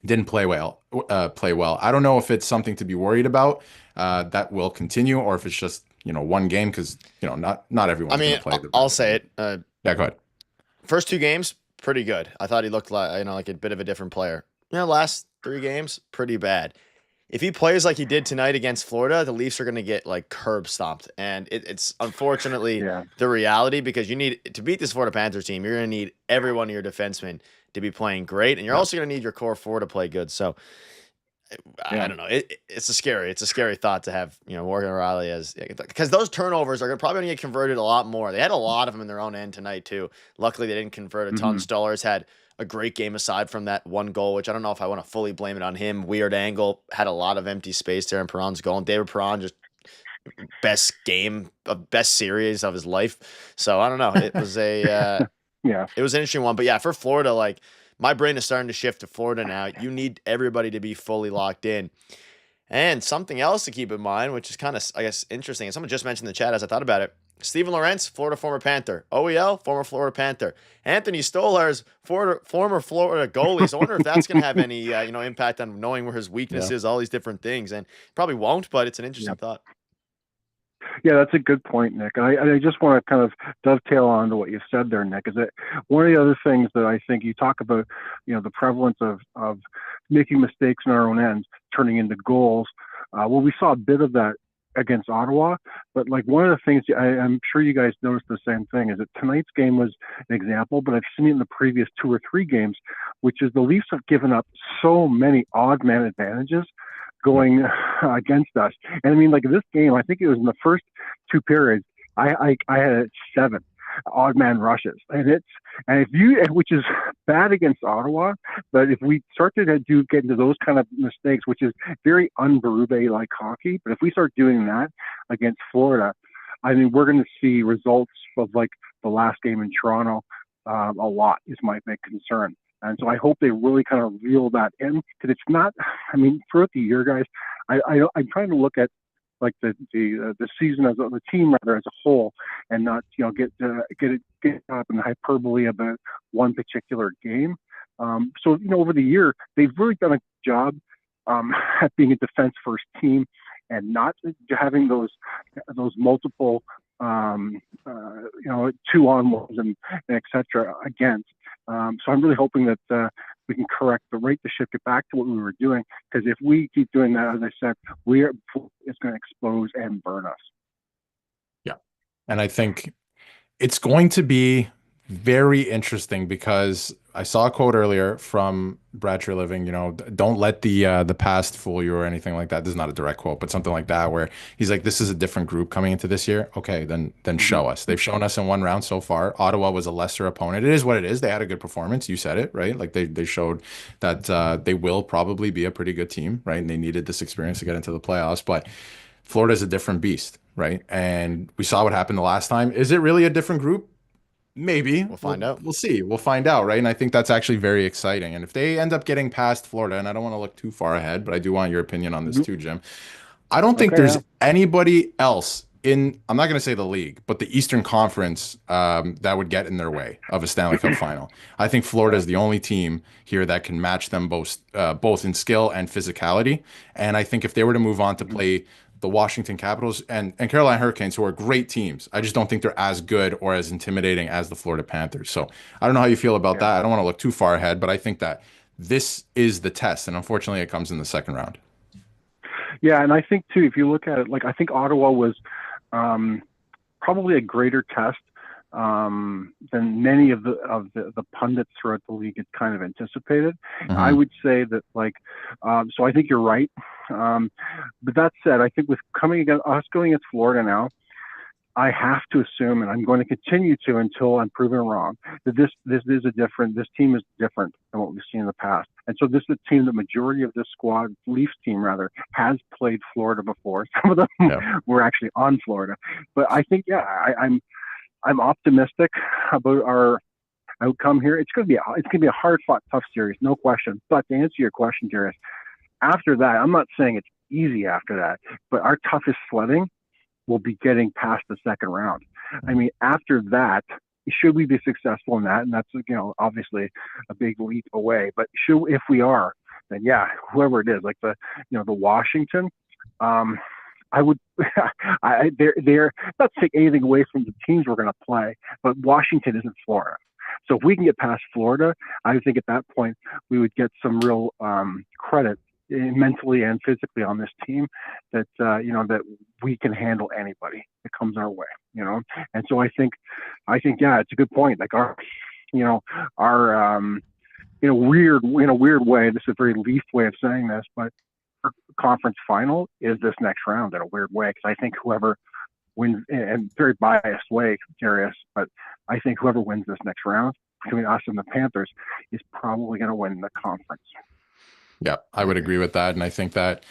didn't play well. I don't know if it's something to be worried about that will continue, or if it's just one game because not everyone's going to play. I'll say it. Yeah, go ahead. First 2 games, pretty good. I thought he looked like a bit of a different player. Last 3 games, pretty bad. If he plays like he did tonight against Florida, the Leafs are going to get like curb stomped. And it's unfortunately the reality, because you need to beat this Florida Panthers team. You're going to need every one of your defensemen to be playing great. And you're also going to need your core 4 to play good. So I don't know. It's a scary thought to have, Morgan O'Reilly because those turnovers are probably going to get converted a lot more. They had a lot of them in their own end tonight too. Luckily, they didn't convert a ton. Stolarz had a great game aside from that one goal, which I don't know if I want to fully blame it on him. Weird angle, had a lot of empty space there in Perron's goal. And David Perron just best series of his life. So I don't know. It was it was an interesting one. But yeah, for Florida, like my brain is starting to shift to Florida now. You need everybody to be fully locked in. And something else to keep in mind, which is kind of, I guess, interesting. And someone just mentioned in the chat as I thought about it. Steven Lorentz, Florida former Panther. OEL, former Florida Panther. Anthony Stolarz, former Florida goalie. So I wonder if that's going to have any impact on knowing where his weakness is, all these different things. And probably won't, but it's an interesting thought. Yeah, that's a good point, Nick. And I just want to kind of dovetail on to what you said there, Nick, is that one of the other things that I think you talk about, the prevalence of making mistakes in our own ends, turning into goals. Well, we saw a bit of that against Ottawa, but like one of the things I'm sure you guys noticed the same thing is that tonight's game was an example, but I've seen it in the previous 2 or 3 games, which is the Leafs have given up so many odd man advantages going against us. And I mean, like this game, I think it was in the first 2 periods, I had 7 odd man rushes, which is bad against Ottawa. But if we start to get into those kind of mistakes, which is very un-Berube like hockey, but if we start doing that against Florida, I mean, we're going to see results of like the last game in Toronto. A lot is my big concern. And so I hope they really kind of reel that in, because it's not, I mean, throughout the year, guys, I'm trying to look at like the season as the team rather as a whole, and not get up in the hyperbole about one particular game. So over the year they've really done a job at being a defense first team and not having those multiple 2-on-1s and et cetera against. So I'm really hoping that we can correct the ship, get back to what we were doing. Because if we keep doing that, as I said, it's going to expose and burn us. Yeah. And I think it's going to be very interesting, because I saw a quote earlier from Brad Living, don't let the past fool you or anything like that. This is not a direct quote, but something like that, where he's like, this is a different group coming into this year. Okay, then show us. They've shown us in 1 round so far. Ottawa was a lesser opponent. It is what it is. They had a good performance. You said it, right? Like they showed that they will probably be a pretty good team, right? And they needed this experience to get into the playoffs. But Florida's a different beast, right? And we saw what happened the last time. Is it really a different group? Maybe. We'll find out. We'll see. We'll find out, right? And I think that's actually very exciting. And if they end up getting past Florida, and I don't want to look too far ahead, but I do want your opinion on this too, Jim. I don't think there's anybody else in, I'm not going to say the league, but the Eastern Conference that would get in their way of a Stanley Cup final. I think Florida is the only team here that can match them both in skill and physicality. And I think if they were to move on to play the Washington Capitals and Carolina Hurricanes, who are great teams, I just don't think they're as good or as intimidating as the Florida Panthers. So I don't know how you feel about that. I don't want to look too far ahead, but I think that this is the test. And unfortunately, it comes in the second round. Yeah, and I think too, if you look at it, like I think Ottawa was probably a greater test than many of the pundits throughout the league had kind of anticipated. I would say that so I think you're right. But that said, I think with coming against us going against Florida now, I have to assume, and I'm going to continue to until I'm proven wrong, that this team is different than what we've seen in the past. And so this is a team, the majority of this squad, Leafs team rather, has played Florida before. Some of them were actually on Florida. But I think, I'm optimistic about our outcome here. It's going to be a hard fought, tough series, no question. But to answer your question, Darius, after that, I'm not saying it's easy after that, but our toughest sledding will be getting past the second round. I mean, after that, should we be successful in that? And that's, obviously a big leap away, but if we are, then whoever it is, like the Washington, I would, they're not to take anything away from the teams we're going to play, but Washington isn't Florida. So if we can get past Florida, I think at that point we would get some real credit mentally and physically on this team that that we can handle anybody that comes our way, And so I think it's a good point. Like our in a weird way, this is a very Leaf way of saying this, but our conference final is this next round in a weird way, because I think whoever wins, and very biased way, Darius, but I think whoever wins this next round between us and the Panthers is probably going to win the conference. Yeah, I would agree with that. And I think that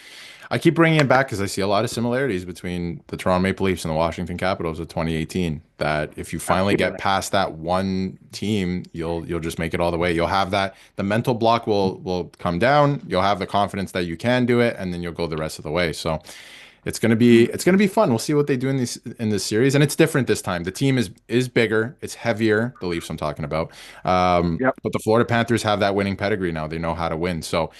I keep bringing it back because I see a lot of similarities between the Toronto Maple Leafs and the Washington Capitals of 2018. That if you finally get past that one team, you'll just make it all the way. You'll have the mental block will come down. You'll have the confidence that you can do it, and then you'll go the rest of the way. So it's gonna be fun. We'll see what they do in this series, and it's different this time. The team is bigger, it's heavier. The Leafs I'm talking about, but the Florida Panthers have that winning pedigree now. They know how to win. So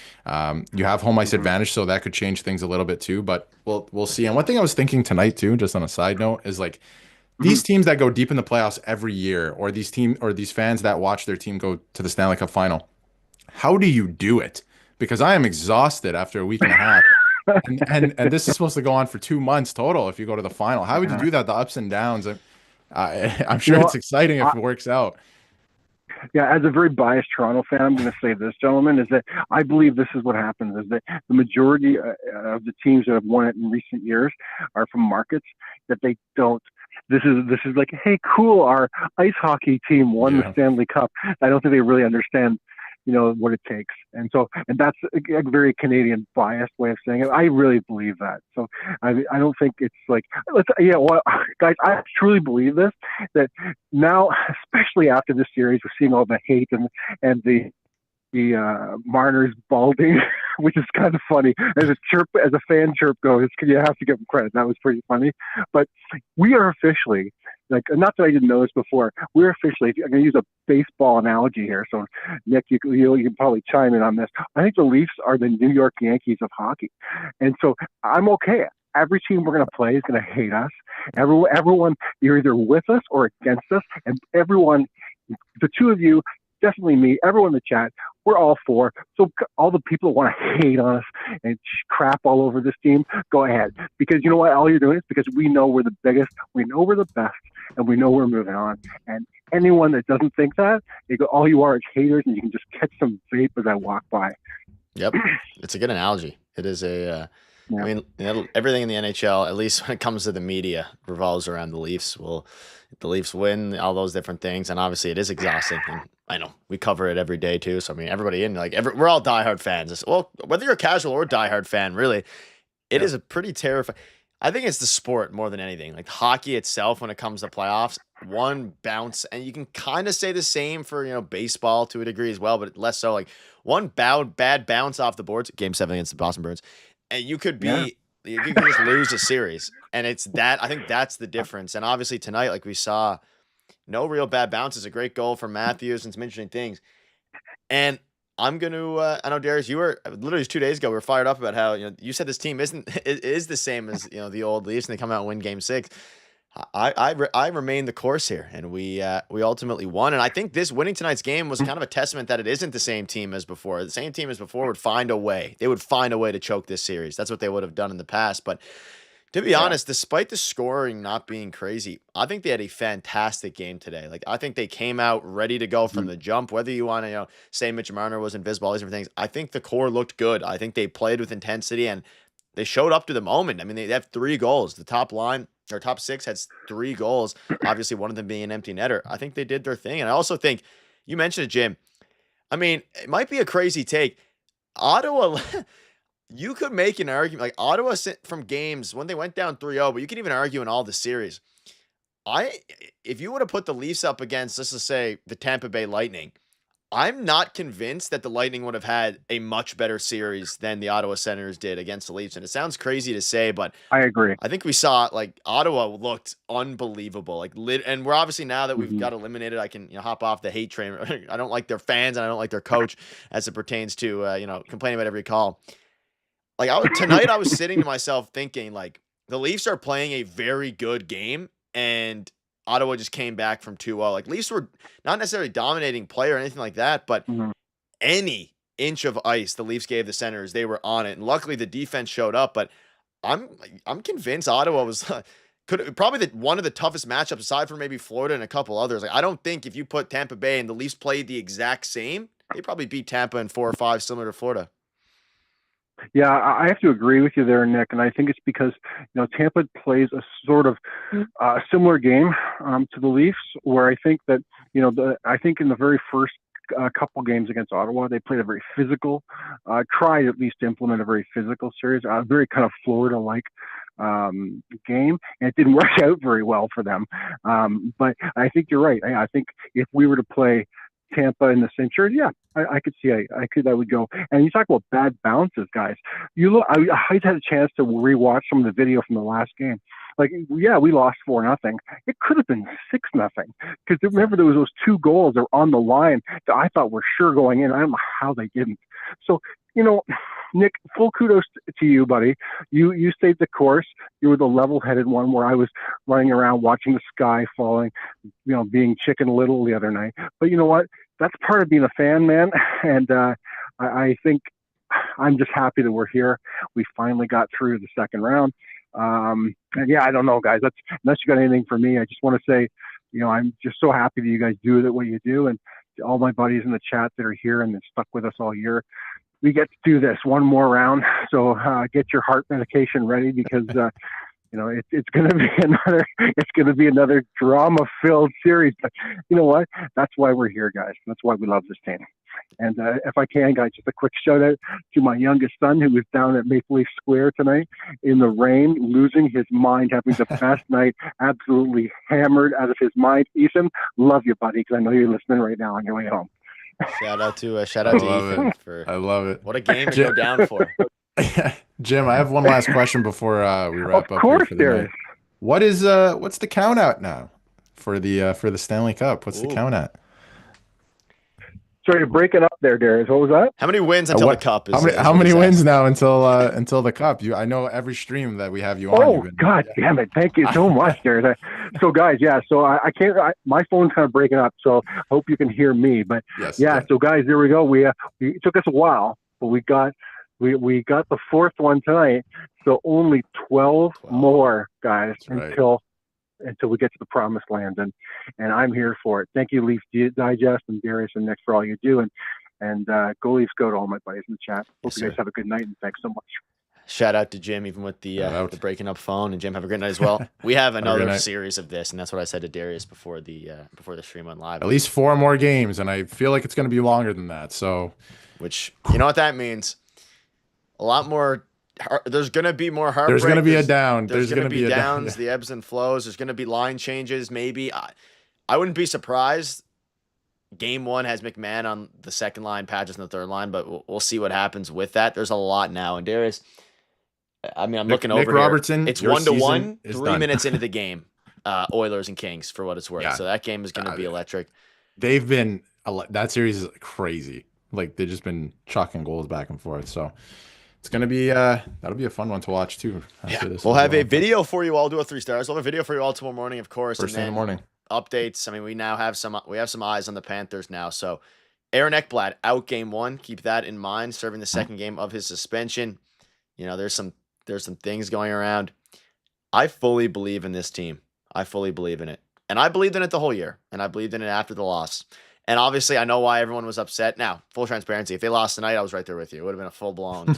you have home ice advantage, so that could change things a little bit too. But we'll see. And one thing I was thinking tonight too, just on a side note, is like these teams that go deep in the playoffs every year, or these fans that watch their team go to the Stanley Cup final. How do you do it? Because I am exhausted after a week and a half. And this is supposed to go on for 2 months total if you go to the final. How would you do that? The ups and downs. I'm sure it's exciting if it works out. Yeah, as a very biased Toronto fan, I'm going to say this, gentlemen, is that I believe this is what happens, is that the majority of the teams that have won it in recent years are from markets that they don't. This is like, hey, cool, our ice hockey team won the Stanley Cup. I don't think they really understand what it takes. And that's a very Canadian biased way of saying it. I really believe that. So I don't think it's like, guys, I truly believe this, that now, especially after this series, we're seeing all the hate and the Marner's balding, which is kind of funny. As a fan chirp goes, you have to give him credit. That was pretty funny. But we are officially, not that I didn't know this before, we're officially, I'm going to use a baseball analogy here. So Nick, you can probably chime in on this. I think the Leafs are the New York Yankees of hockey. And so I'm okay. Every team we're going to play is going to hate us. Everyone, you're either with us or against us. And everyone, the two of you, definitely me, everyone in the chat, we're all for. So all the people that want to hate on us and crap all over this team, go ahead. Because you know what? All you're doing is because we know we're the biggest, we know we're the best, and we know we're moving on. And anyone that doesn't think that, all you are is haters, and you can just catch some vape as I walk by. Yep. It's a good analogy. It is I mean, everything in the NHL, at least when it comes to the media, revolves around the Leafs. Well, if the Leafs win, all those different things, and obviously it is exhausting. And I know we cover it every day too. So I mean, everybody we're all diehard fans. Well, whether you're a casual or diehard fan, really, it is a pretty terrifying. I think it's the sport more than anything. Like hockey itself, when it comes to playoffs, one bounce, and you can kind of say the same for baseball to a degree as well, but less so. Like one bad bounce off the boards, Game 7 against the Boston Bruins, and you could just lose a series. And it's that. I think that's the difference. And obviously tonight, like we saw, no real bad bounces. A great goal from Matthews and some interesting things. And I'm going to, I know, Darius, you were literally 2 days ago, we were fired up about how, you said this team is the same as, the old Leafs, and they come out and win Game 6. I remain the course here, and we ultimately won. And I think this winning tonight's game was kind of a testament that it isn't the same team as before. The same team as before would find a way. They would find a way to choke this series. That's what they would have done in the past. But to be honest, despite the scoring not being crazy, I think they had a fantastic game today. Like, I think they came out ready to go from the jump. Whether you want to say Mitch Marner was invisible, all these different things, I think the core looked good. I think they played with intensity and they showed up to the moment. I mean, they have 3 goals. The top line. Our top 6 had 3 goals. Obviously, one of them being an empty netter. I think they did their thing. And I also think, you mentioned it, Jim. I mean, it might be a crazy take. Ottawa, you could make an argument. Like, Ottawa from games, when they went down 3-0, but you can even argue in all the series. If you would have put the Leafs up against, let's just say, the Tampa Bay Lightning, I'm not convinced that the Lightning would have had a much better series than the Ottawa Senators did against the Leafs. And it sounds crazy to say, but I agree. I think we saw like Ottawa looked unbelievable. Like, and we're obviously, now that we've got eliminated, I can hop off the hate train. I don't like their fans and I don't like their coach as it pertains to complaining about every call. Like, tonight I was sitting to myself thinking, like, the Leafs are playing a very good game and Ottawa just came back from 2-0. Like, Leafs were not necessarily dominating play or anything like that, but any inch of ice the Leafs gave the Senators, they were on it. And luckily the defense showed up, but I'm convinced Ottawa was probably one of the toughest matchups aside from maybe Florida and a couple others. Like, I don't think if you put Tampa Bay and the Leafs played the exact same, they probably beat Tampa in 4 or 5, similar to Florida. Yeah, I have to agree with you there, Nick, and I think it's because Tampa plays a sort of similar game to the Leafs, where I think that I think in the very first couple games against Ottawa, they played a very physical, tried at least to implement a very physical series, a very kind of Florida-like game, and it didn't work out very well for them. But I think you're right. I think if we were to play Tampa in the same series, I could see I would go. And you talk about bad bounces, guys. You look. I had a chance to rewatch some of the video from the last game. Like, we lost 4-0. It could have been 6-0 because remember there was those 2 goals that were on the line that I thought were sure going in. I don't know how they didn't. So Nick, full kudos to you, buddy. You stayed the course. You were the level-headed one, where I was running around watching the sky falling, being Chicken Little the other night. But you know what? That's part of being a fan, man. And I think I'm just happy that we're here. We finally got through the second round. And I don't know, guys. Unless you got anything for me, I just want to say, I'm just so happy that you guys do what you do, and to all my buddies in the chat that are here and that stuck with us all year. We get to do this one more round, so get your heart medication ready because it's going to be another drama-filled series. But you know what? That's why we're here, guys. That's why we love this team. And if I can, guys, just a quick shout out to my youngest son who was down at Maple Leaf Square tonight in the rain, losing his mind, having the best night, absolutely hammered out of his mind. Ethan, love you, buddy, because I know you're listening right now on your way home. Shout out to Ethan for. I love it. What a game to go down for. Jim, I have one last question before we wrap up. Of course, here for the night. What is what's the count out now for the Stanley Cup? What's the count at? Sorry, you're breaking up there, Darius. What was that? How many wins until the Cup? How many wins now until the Cup? I know every stream that we have you on. Oh, God damn it! Thank you so much, Darius. So, guys, so I can't. My phone's kind of breaking up, so I hope you can hear me. But so guys, there we go. It took us a while, but we got the 4th one tonight. So only 12 more, guys, until we get to the promised land, and I'm here for it. Thank you, Leaf Digest and Darius and Nick, for all you do, and go Leafs, go to all my buddies in the chat. Hope you guys have a good night, and thanks so much. Shout out to Jim, even with the breaking up phone, and Jim, have a great night as well. We have another series of this, and that's what I said to Darius before the stream went live. At least 4 more games, and I feel like it's going to be longer than that. So, which you know what that means? A lot more. There's going to be more heartbreak. There's going to be a down. There's going to be downs, the ebbs and flows. There's going to be line changes. Maybe I wouldn't be surprised. Game 1 has McMahon on the second line, Patches on the third line, but we'll see what happens with that. There's a lot now. And Darius, I mean, I'm looking over Nick Robertson, here. It's 1-1, 3 minutes into the game. Oilers and Kings, for what it's worth. Yeah. So that game is going to be electric. They've been, that series is crazy. Like, they've just been chucking goals back and forth. So it's gonna be that'll be a fun one to watch too. After this We'll as have a well. video for you all. Do a 3 stars. We'll have a video for you all tomorrow morning, of course. First and thing in the then morning. updates. I mean, we have some eyes on the Panthers now. So Aaron Ekblad out game 1. Keep that in mind. Serving the second game of his suspension. You know, there's some things going around. I fully believe in this team. I fully believe in it. And I believed in it the whole year. And I believed in it after the loss. And obviously, I know why everyone was upset. Now, full transparency, if they lost tonight, I was right there with you. It would have been a full-blown.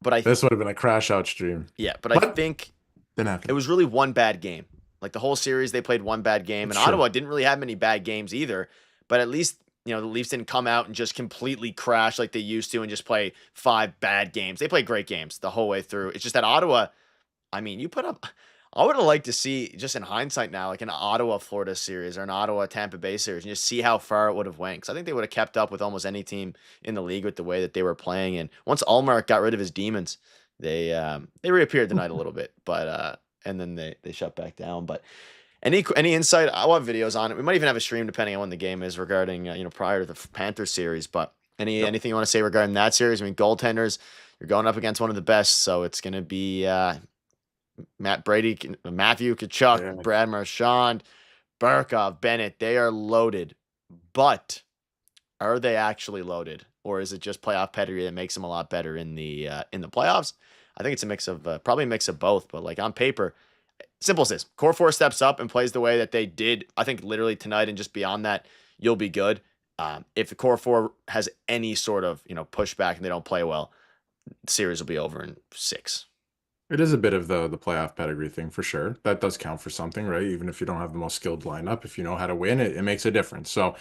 But this would have been a crash out stream. Yeah, but I think Didn't happen. it was really one bad game. Like the whole series, they played one bad game. And Sure. Ottawa didn't really have many bad games either. But at least, you know, the Leafs didn't come out and just completely crash like they used to and just play 5 bad games. They played great games the whole way through. It's just that Ottawa, I mean, you put up. I would have liked to see, just in hindsight now, like an Ottawa-Florida series or an Ottawa-Tampa Bay series and just see how far it would have went. Because I think they would have kept up with almost any team in the league with the way that they were playing. And once Ullmark got rid of his demons, they reappeared tonight a little bit. But and then they shut back down. But any insight, I'll have videos on it. We might even have a stream depending on when the game is regarding, prior to the Panthers series. But anything you want to say regarding that series? I mean, goaltenders, you're going up against one of the best. So it's going to be Matt Brady, Matthew Tkachuk, Brad Marchand, Barkov, Bennett. They are loaded, but are they actually loaded, or is it just playoff pedigree that makes them a lot better in the playoffs? I think it's a mix of probably a mix of both. But like on paper, simple as this: Core 4 steps up and plays the way that they did. I think literally tonight, and just beyond that, you'll be good. If the Core 4 has any sort of pushback and they don't play well, the series will be over in 6. It is a bit of the playoff pedigree thing for sure. That does count for something, right? Even if you don't have the most skilled lineup, if you know how to win, it makes a difference. So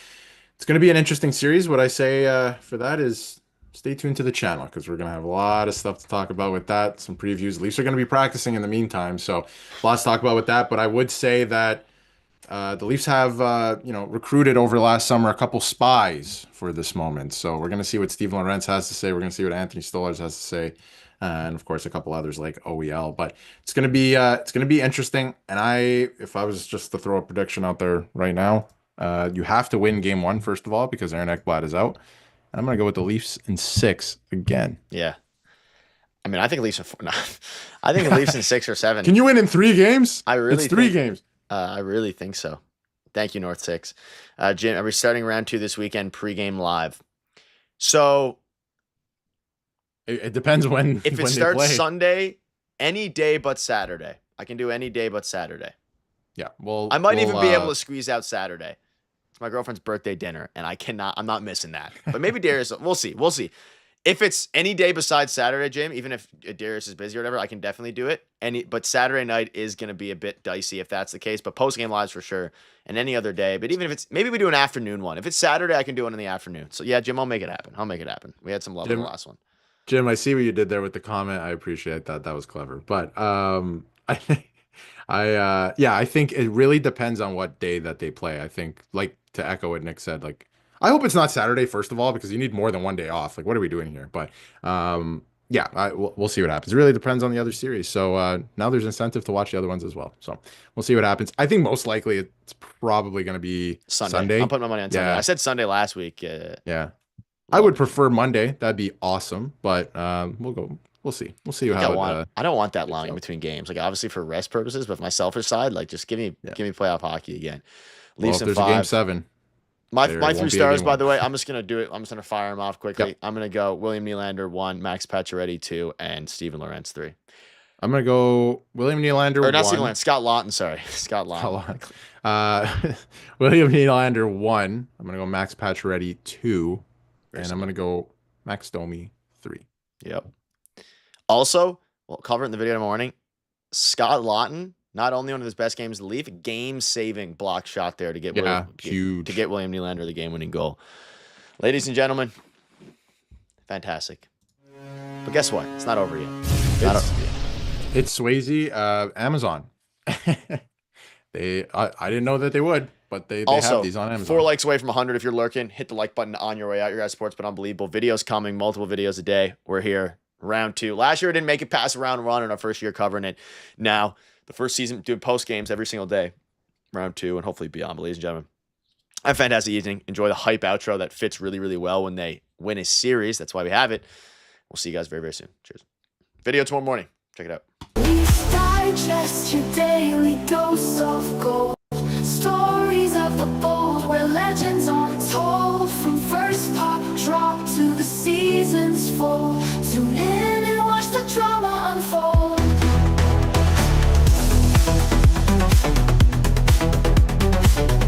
it's going to be an interesting series. What I say for that is stay tuned to the channel because we're going to have a lot of stuff to talk about with that. Some previews. Leafs are going to be practicing in the meantime. So lots to talk about with that. But I would say that the Leafs have, recruited over last summer a couple spies for this moment. So we're going to see what Steve Lorentz has to say. We're going to see what Anthony Stolarz has to say. And of course, a couple others like OEL, but it's gonna be interesting. And if I was just to throw a prediction out there right now, you have to win game 1 first of all because Aaron Ekblad is out. And I'm gonna go with the Leafs in 6 again. Yeah, I mean, I think Leafs in 4. No, I think the Leafs in 6 or 7. Can you win in 3 games? It's 3 games. I really think so. Thank you, North 6. Jim, are we starting round 2 this weekend? Pregame live. So. It depends when. If it when starts they play. Sunday, any day but Saturday. I can do any day but Saturday. Yeah, well, I might even be able to squeeze out Saturday. It's my girlfriend's birthday dinner, and I'm not missing that. But maybe Darius, we'll see. If it's any day besides Saturday, Jim, even if Darius is busy or whatever, I can definitely do it. But Saturday night is going to be a bit dicey if that's the case. But post-game lives for sure, and any other day. But even if maybe we do an afternoon one. If it's Saturday, I can do one in the afternoon. So yeah, Jim, I'll make it happen. We had some love in the last one. Jim, I see what you did there with the comment. I appreciate that. That was clever. But I think it really depends on what day that they play. I think, like, to echo what Nick said, like, I hope it's not Saturday, first of all, because you need more than one day off. Like, what are we doing here? But we'll see what happens. It really depends on the other series. So now there's incentive to watch the other ones as well. So we'll see what happens. I think most likely it's probably going to be Sunday. I'm putting my money on Sunday. I said Sunday last week. Yeah. I would prefer Monday. That'd be awesome. But we'll see. We'll see how I don't want that long in between games. Like, obviously for rest purposes, but for my selfish side, like, just give me playoff hockey again. Leafs in 5. Game 7. My 3 stars, by the way, I'm just gonna do it. I'm just gonna fire them off quickly. Yep. I'm gonna go William Nylander 1, Max Pacioretty 2, and Steven Lorentz 3. I'm gonna go William Nylander 1. Or not Steven Lorentz, Scott Laughton. Sorry, Scott Laughton. William Nylander 1. I'm gonna go Max Pacioretty 2. And I'm going to go Max Domi 3. Yep. Also, we'll cover it in the video tomorrow morning. Scott Laughton, not only one of his best games to leave, a game-saving block shot there to get huge. To get William Nylander the game-winning goal. Ladies and gentlemen, fantastic. But guess what? It's not over yet. It's Swayze, Amazon. I didn't know that they would. But they also have these on Amazon. 4 likes away from 100 if you're lurking. Hit the like button on your way out. Your guys' sports, but unbelievable. Videos coming, multiple videos a day. We're here. Round 2. Last year, I didn't make it past round 1 in our first year covering it. Now, the first season, doing post games every single day. Round 2, and hopefully beyond. But ladies and gentlemen, have a fantastic evening. Enjoy the hype outro that fits really, really well when they win a series. That's why we have it. We'll see you guys very, very soon. Cheers. Video tomorrow morning. Check it out. Leafs Digest, your daily dose of gold. Stories of the bold, where legends untold. From first puck drop to the season's full. Tune in and watch the drama